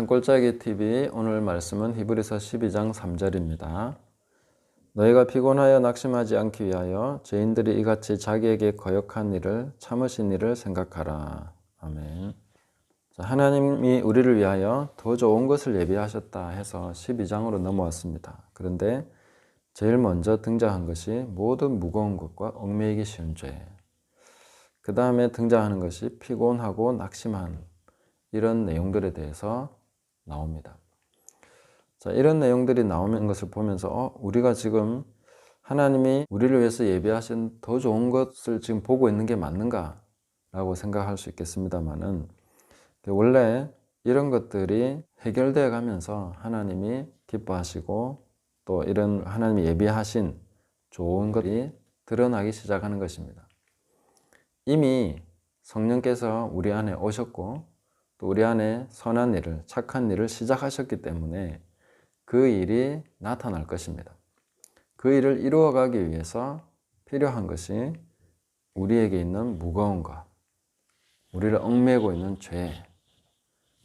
산골짜기 TV 오늘 말씀은 히브리서 12장 3절입니다. 너희가 피곤하여 낙심하지 않기 위하여 죄인들이 이같이 자기에게 거역한 일을 참으신 일을 생각하라. 아멘. 하나님이 우리를 위하여 더 좋은 것을 예비하셨다 해서 12장으로 넘어왔습니다. 그런데 제일 먼저 등장한 것이 모든 무거운 것과 얽매이기 쉬운 죄. 그 다음에 등장하는 것이 피곤하고 낙심한 이런 내용들에 대해서 나옵니다. 자, 이런 내용들이 나오는 것을 보면서 우리가 지금 하나님이 우리를 위해서 예비하신 더 좋은 것을 지금 보고 있는 게 맞는가? 라고 생각할 수 있겠습니다만은 원래 이런 것들이 해결되어 가면서 하나님이 기뻐하시고 또 이런 하나님이 예비하신 좋은 것이 드러나기 시작하는 것입니다. 이미 성령께서 우리 안에 오셨고 또 우리 안에 선한 일을, 착한 일을 시작하셨기 때문에 그 일이 나타날 것입니다. 그 일을 이루어가기 위해서 필요한 것이 우리에게 있는 무거운 것, 우리를 얽매고 있는 죄,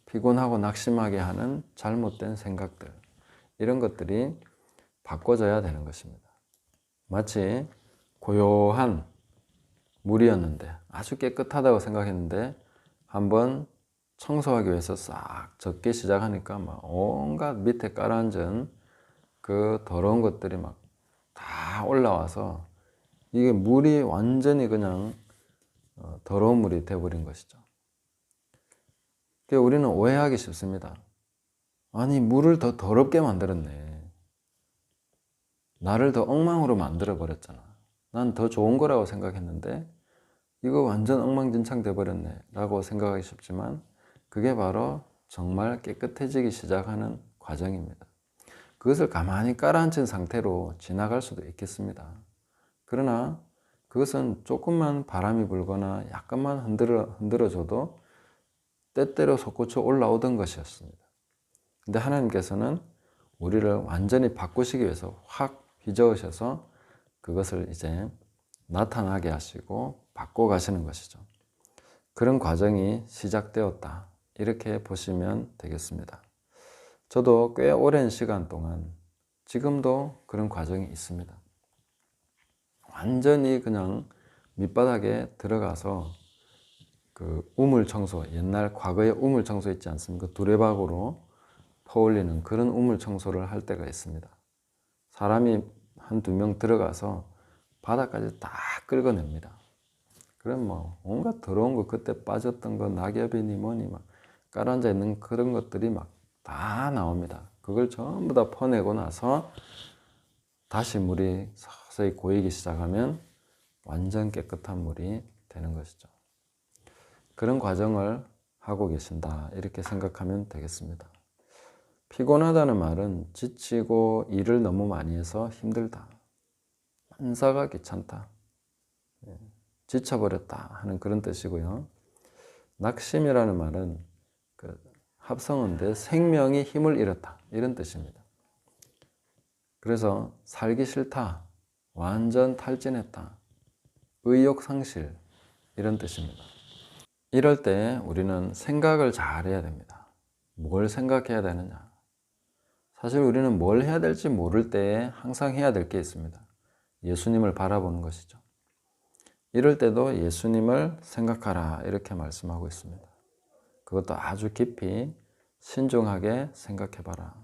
피곤하고 낙심하게 하는 잘못된 생각들, 이런 것들이 바꿔져야 되는 것입니다. 마치 고요한 물이었는데 아주 깨끗하다고 생각했는데 한번 청소하기 위해서 싹 젖기 시작하니까 막 온갖 밑에 깔아앉은 그 더러운 것들이 막 다 올라와서 이게 물이 완전히 그냥 더러운 물이 되어버린 것이죠. 우리는 오해하기 쉽습니다. 아니, 물을 더 더럽게 만들었네. 나를 더 엉망으로 만들어 버렸잖아. 난 더 좋은 거라고 생각했는데 이거 완전 엉망진창 돼버렸네 라고 생각하기 쉽지만 그게 바로 정말 깨끗해지기 시작하는 과정입니다. 그것을 가만히 깔아앉힌 상태로 지나갈 수도 있겠습니다. 그러나 그것은 조금만 바람이 불거나 약간만 흔들어줘도 때때로 솟구쳐 올라오던 것이었습니다. 근데 하나님께서는 우리를 완전히 바꾸시기 위해서 확 휘저으셔서 그것을 이제 나타나게 하시고 바꿔가시는 것이죠. 그런 과정이 시작되었다. 이렇게 보시면 되겠습니다. 저도 꽤 오랜 시간 동안 지금도 그런 과정이 있습니다. 완전히 그냥 밑바닥에 들어가서 그 우물 청소, 옛날 과거의 우물 청소 있지 않습니까? 두레박으로 퍼올리는 그런 우물 청소를 할 때가 있습니다. 사람이 한두 명 들어가서 바닥까지 다 긁어냅니다. 그럼 뭐 온갖 더러운 거 그때 빠졌던 거 낙엽이니 뭐니 막 깔아앉아 있는 그런 것들이 막 다 나옵니다. 그걸 전부 다 퍼내고 나서 다시 물이 서서히 고이기 시작하면 완전 깨끗한 물이 되는 것이죠. 그런 과정을 하고 계신다 이렇게 생각하면 되겠습니다. 피곤하다는 말은 지치고 일을 너무 많이 해서 힘들다, 만사가 귀찮다, 지쳐버렸다 하는 그런 뜻이고요. 낙심이라는 말은 합성어인데 생명이 힘을 잃었다 이런 뜻입니다. 그래서 살기 싫다, 완전 탈진했다, 의욕 상실 이런 뜻입니다. 이럴 때 우리는 생각을 잘 해야 됩니다. 뭘 생각해야 되느냐? 사실 우리는 뭘 해야 될지 모를 때에 항상 해야 될 게 있습니다. 예수님을 바라보는 것이죠. 이럴 때도 예수님을 생각하라 이렇게 말씀하고 있습니다. 그것도 아주 깊이 신중하게 생각해봐라.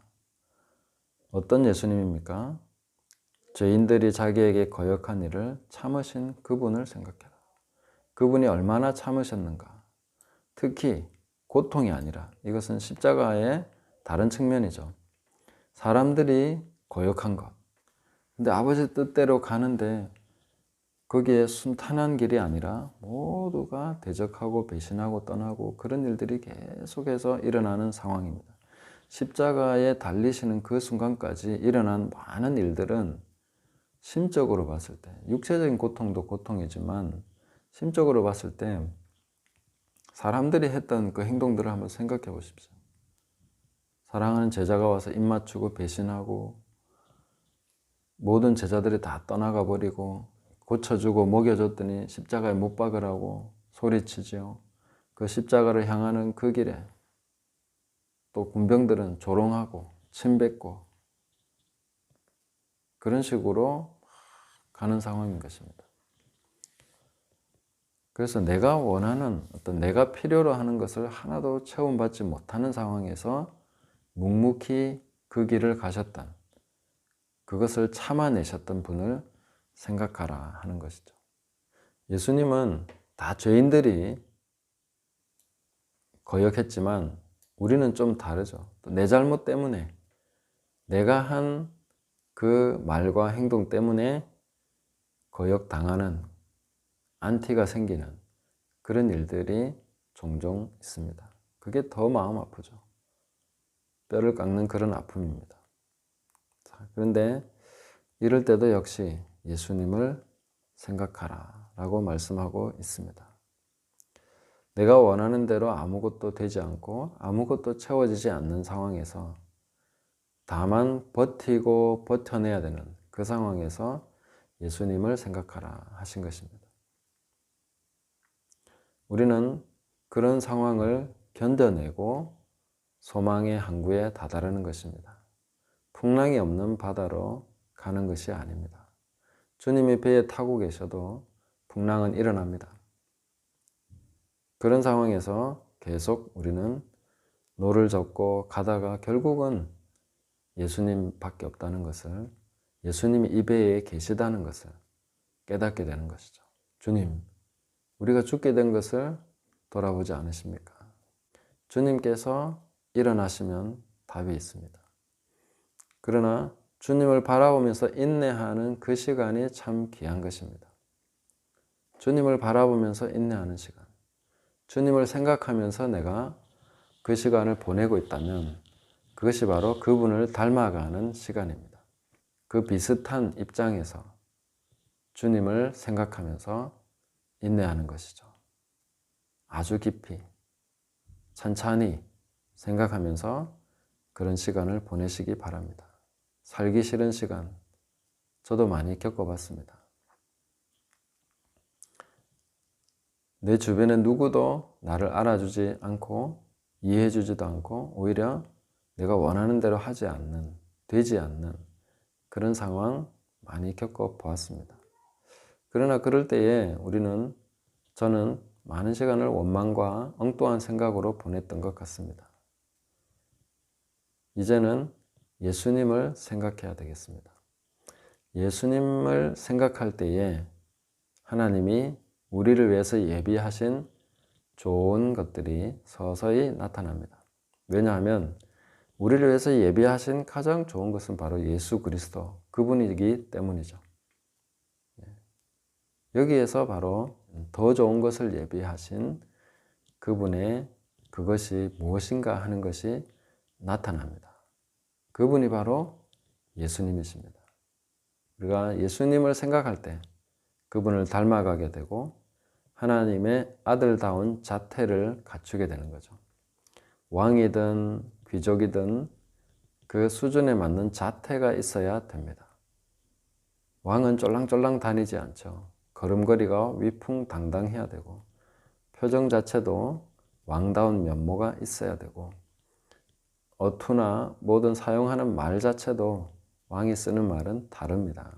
어떤 예수님입니까? 죄인들이 자기에게 거역한 일을 참으신 그분을 생각해라. 그분이 얼마나 참으셨는가. 특히 고통이 아니라 이것은 십자가의 다른 측면이죠. 사람들이 거역한 것. 근데 아버지 뜻대로 가는데 거기에 순탄한 길이 아니라 모두가 대적하고 배신하고 떠나고 그런 일들이 계속해서 일어나는 상황입니다. 십자가에 달리시는 그 순간까지 일어난 많은 일들은 심적으로 봤을 때, 육체적인 고통도 고통이지만 심적으로 봤을 때 사람들이 했던 그 행동들을 한번 생각해 보십시오. 사랑하는 제자가 와서 입 맞추고 배신하고 모든 제자들이 다 떠나가 버리고 고쳐주고 먹여줬더니 십자가에 못 박으라고 소리치지요. 그 십자가를 향하는 그 길에 또 군병들은 조롱하고 침뱉고 그런 식으로 가는 상황인 것입니다. 그래서 내가 원하는 어떤 내가 필요로 하는 것을 하나도 체험받지 못하는 상황에서 묵묵히 그 길을 가셨던, 그것을 참아내셨던 분을 생각하라 하는 것이죠. 예수님은 다 죄인들이 거역했지만 우리는 좀 다르죠. 또 내 잘못 때문에, 내가 한 그 말과 행동 때문에 거역당하는, 안티가 생기는 그런 일들이 종종 있습니다. 그게 더 마음 아프죠. 뼈를 깎는 그런 아픔입니다. 그런데 이럴 때도 역시 예수님을 생각하라 라고 말씀하고 있습니다. 내가 원하는 대로 아무것도 되지 않고 아무것도 채워지지 않는 상황에서 다만 버티고 버텨내야 되는 그 상황에서 예수님을 생각하라 하신 것입니다. 우리는 그런 상황을 견뎌내고 소망의 항구에 다다르는 것입니다. 풍랑이 없는 바다로 가는 것이 아닙니다. 주님이 배에 타고 계셔도 풍랑은 일어납니다. 그런 상황에서 계속 우리는 노를 젓고 가다가 결국은 예수님밖에 없다는 것을, 예수님이 이 배에 계시다는 것을 깨닫게 되는 것이죠. 주님, 우리가 죽게 된 것을 돌아보지 않으십니까? 주님께서 일어나시면 답이 있습니다. 그러나 주님을 바라보면서 인내하는 그 시간이 참 귀한 것입니다. 주님을 바라보면서 인내하는 시간, 주님을 생각하면서 내가 그 시간을 보내고 있다면 그것이 바로 그분을 닮아가는 시간입니다. 그 비슷한 입장에서 주님을 생각하면서 인내하는 것이죠. 아주 깊이, 찬찬히 생각하면서 그런 시간을 보내시기 바랍니다. 살기 싫은 시간, 저도 많이 겪어봤습니다. 내 주변에 누구도 나를 알아주지 않고 이해해주지도 않고 오히려 내가 원하는 대로 하지 않는, 되지 않는 그런 상황 많이 겪어보았습니다. 그러나 그럴 때에 저는 많은 시간을 원망과 엉뚱한 생각으로 보냈던 것 같습니다. 이제는 예수님을 생각해야 되겠습니다. 예수님을 생각할 때에 하나님이 우리를 위해서 예비하신 좋은 것들이 서서히 나타납니다. 왜냐하면 우리를 위해서 예비하신 가장 좋은 것은 바로 예수 그리스도, 그분이기 때문이죠. 여기에서 바로 더 좋은 것을 예비하신 그분의 그것이 무엇인가 하는 것이 나타납니다. 그분이 바로 예수님이십니다. 우리가 예수님을 생각할 때 그분을 닮아가게 되고 하나님의 아들다운 자태를 갖추게 되는 거죠. 왕이든 귀족이든 그 수준에 맞는 자태가 있어야 됩니다. 왕은 쫄랑쫄랑 다니지 않죠. 걸음걸이가 위풍당당해야 되고 표정 자체도 왕다운 면모가 있어야 되고 어투나 모든 사용하는 말 자체도 왕이 쓰는 말은 다릅니다.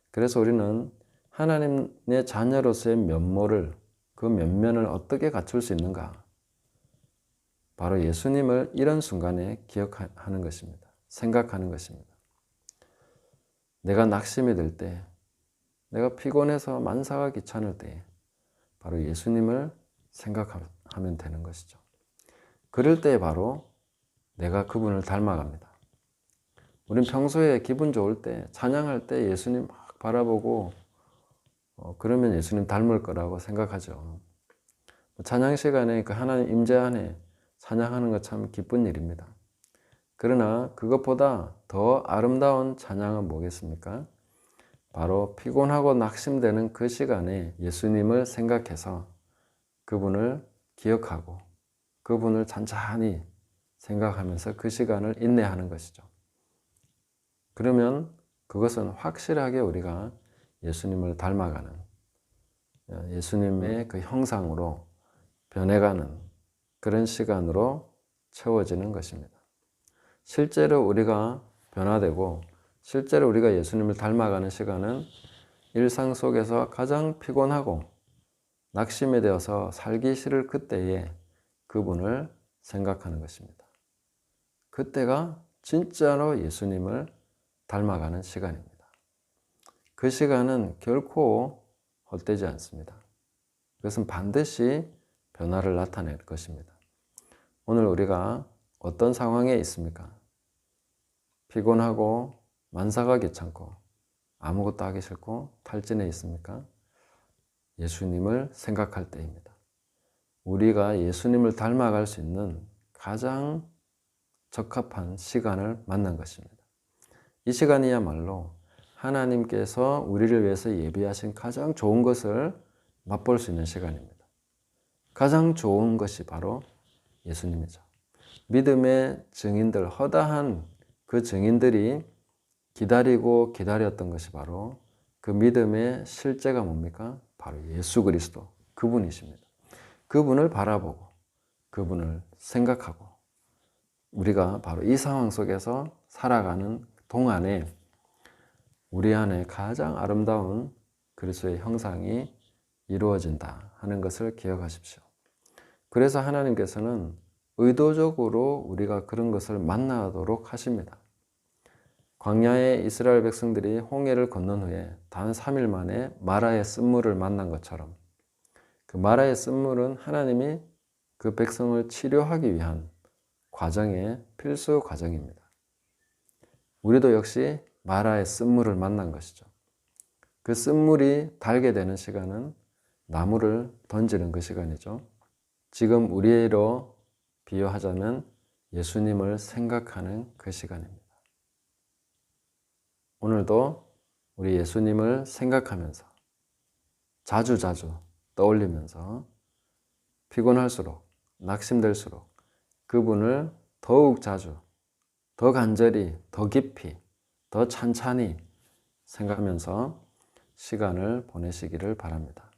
그래서 우리는 하나님의 자녀로서의 면모를, 그 면면을 어떻게 갖출 수 있는가? 바로 예수님을 이런 순간에 기억하는 것입니다. 생각하는 것입니다. 내가 낙심이 들 때, 내가 피곤해서 만사가 귀찮을 때 바로 예수님을 생각하면 되는 것이죠. 그럴 때 바로 내가 그분을 닮아갑니다. 우린 평소에 기분 좋을 때, 찬양할 때 예수님 막 바라보고 그러면 예수님 닮을 거라고 생각하죠. 찬양 시간에 그 하나님 임재 안에 찬양하는 것 참 기쁜 일입니다. 그러나 그것보다 더 아름다운 찬양은 뭐겠습니까? 바로 피곤하고 낙심되는 그 시간에 예수님을 생각해서 그분을 기억하고 그분을 찬찬히 생각하면서 그 시간을 인내하는 것이죠. 그러면 그것은 확실하게 우리가 예수님을 닮아가는, 예수님의 그 형상으로 변해가는 그런 시간으로 채워지는 것입니다. 실제로 우리가 변화되고 실제로 우리가 예수님을 닮아가는 시간은 일상 속에서 가장 피곤하고 낙심이 되어서 살기 싫을 그때에 그분을 생각하는 것입니다. 그때가 진짜로 예수님을 닮아가는 시간입니다. 그 시간은 결코 헛되지 않습니다. 그것은 반드시 변화를 나타낼 것입니다. 오늘 우리가 어떤 상황에 있습니까? 피곤하고 만사가 귀찮고 아무것도 하기 싫고 탈진해 있습니까? 예수님을 생각할 때입니다. 우리가 예수님을 닮아갈 수 있는 가장 적합한 시간을 만난 것입니다. 이 시간이야말로 하나님께서 우리를 위해서 예비하신 가장 좋은 것을 맛볼 수 있는 시간입니다. 가장 좋은 것이 바로 예수님이죠. 믿음의 증인들, 허다한 그 증인들이 기다리고 기다렸던 것이 바로 그 믿음의 실제가 뭡니까? 바로 예수 그리스도, 그분이십니다. 그분을 바라보고 그분을 생각하고 우리가 바로 이 상황 속에서 살아가는 동안에 우리 안에 가장 아름다운 그리스도의 형상이 이루어진다 하는 것을 기억하십시오. 그래서 하나님께서는 의도적으로 우리가 그런 것을 만나도록 하십니다. 광야의 이스라엘 백성들이 홍해를 건넌 후에 단 3일 만에 마라의 쓴물을 만난 것처럼 그 마라의 쓴물은 하나님이 그 백성을 치료하기 위한 과정의 필수 과정입니다. 우리도 역시 마라의 쓴물을 만난 것이죠. 그 쓴물이 달게 되는 시간은 나무를 던지는 그 시간이죠. 지금 우리로 비유하자면 예수님을 생각하는 그 시간입니다. 오늘도 우리 예수님을 생각하면서 자주자주 떠올리면서 피곤할수록 낙심될수록 그분을 더욱 자주, 더 간절히, 더 깊이, 더 찬찬히 생각하면서 시간을 보내시기를 바랍니다.